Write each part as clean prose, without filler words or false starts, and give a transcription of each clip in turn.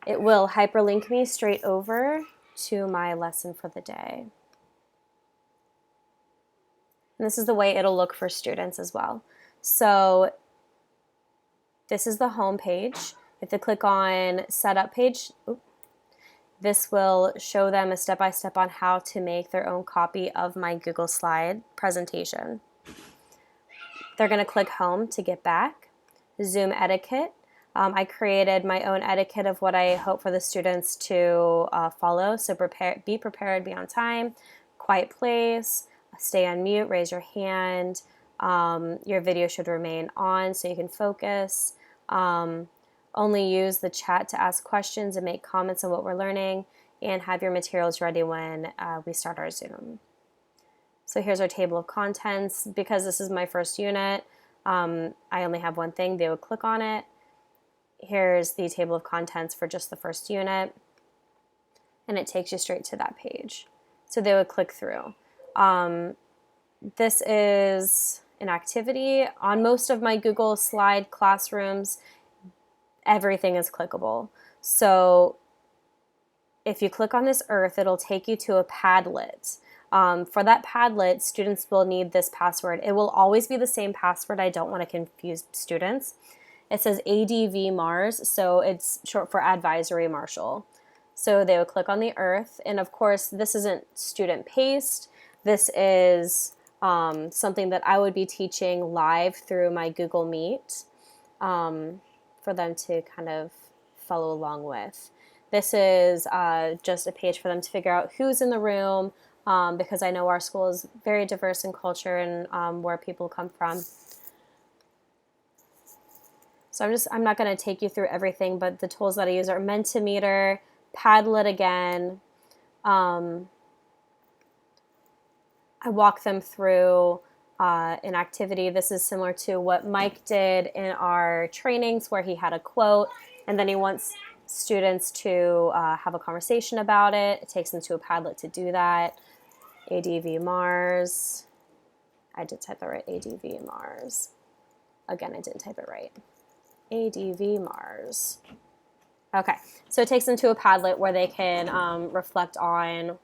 it will hyperlink me straight over to my lesson for the day. And this is the way it'll look for students as well. So this is the home page. If they click on setup page, this will show them a step-by-step on how to make their own copy of my Google Slide presentation. They're going to click home to get back. Zoom etiquette. I created my own etiquette of what I hope for the students to follow. So be prepared, be on time, quiet place, stay on mute, raise your hand. Your video should remain on so you can focus. Only use the chat to ask questions and make comments on what we're learning, and have your materials ready when we start our Zoom. So here's our table of contents. Because this is my first unit, I only have one thing. They would click on it. Here's the table of contents for just the first unit, and it takes you straight to that page. So they would click through. This is an activity. On most of my Google Slide classrooms, everything is clickable. So if you click on this earth, it'll take you to a Padlet. For that Padlet, students will need this password. It will always be the same password. I don't want to confuse students. It says ADV Mars, so it's short for Advisory Marshal. So they would click on the earth, and of course, this isn't student paced. This is something that I would be teaching live through my Google Meet for them to kind of follow along with. This is just a page for them to figure out who's in the room, because I know our school is very diverse in culture and where people come from. So I'm not going to take you through everything, but the tools that I use are Mentimeter, Padlet again. I walk them through an activity. This is similar to what Mike did in our trainings, where he had a quote, and then he wants students to have a conversation about it. It takes them to a Padlet to do that. ADV Mars. I did type that right, ADV Mars. Again, I didn't type it right. ADV Mars. Okay, so it takes them to a Padlet where they can reflect on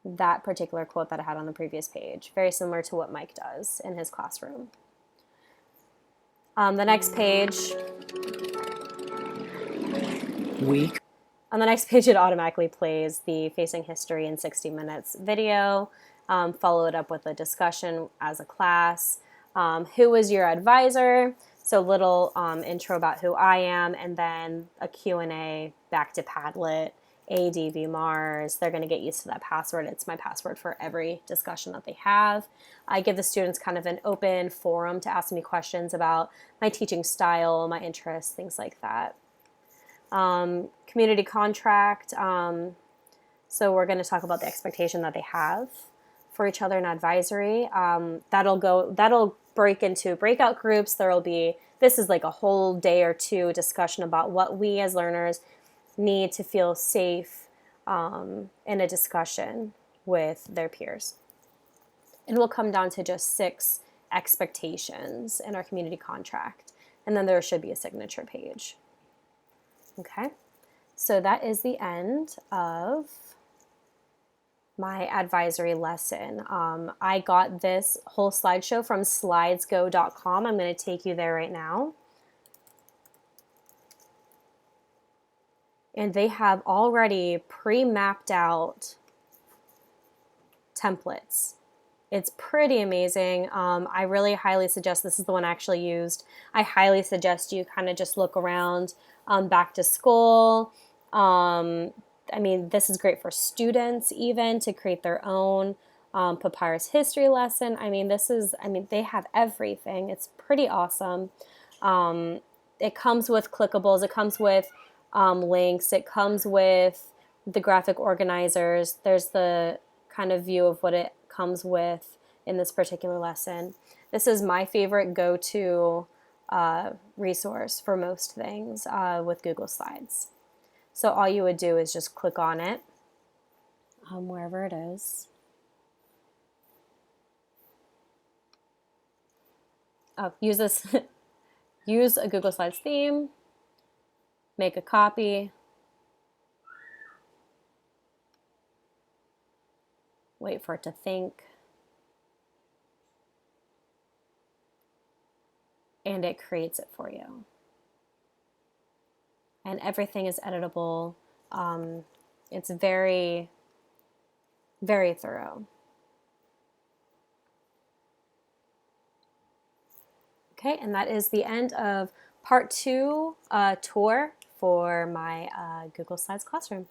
that particular quote that I had on the previous page. Very similar to what Mike does in his classroom. The next page. On the next page, it automatically plays the Facing History in 60 Minutes video, followed up with a discussion as a class. Who was your advisor? So a little intro about who I am, and then a Q&A back to Padlet, ADV Mars. They're going to get used to that password. It's my password for every discussion that they have. I give the students kind of an open forum to ask me questions about my teaching style, my interests, things like that. Community contract. So we're going to talk about the expectation that they have for each other in advisory. That'll break into breakout groups. This is like a whole day or two discussion about what we as learners need to feel safe in a discussion with their peers. It will come down to just 6 expectations in our community contract, and then there should be a signature page. Okay, so that is the end of my advisory lesson. I got this whole slideshow from slidesgo.com. I'm going to take you there right now. And they have already pre-mapped out templates. It's pretty amazing. I really highly suggest, this is the one I actually used. I highly suggest you kind of just look around back to school. I mean, this is great for students even to create their own papyrus history lesson. They have everything. It's pretty awesome. It comes with clickables. It comes with links. It comes with the graphic organizers. There's the kind of view of what it comes with in this particular lesson. This is my favorite go-to resource for most things with Google Slides. So all you would do is just click on it, wherever it is. Use this. Use a Google Slides theme. Make a copy. Wait for it to think. And it creates it for you. And everything is editable. It's very, very thorough. Okay, and that is the end of part 2 tour for my Google Slides classroom.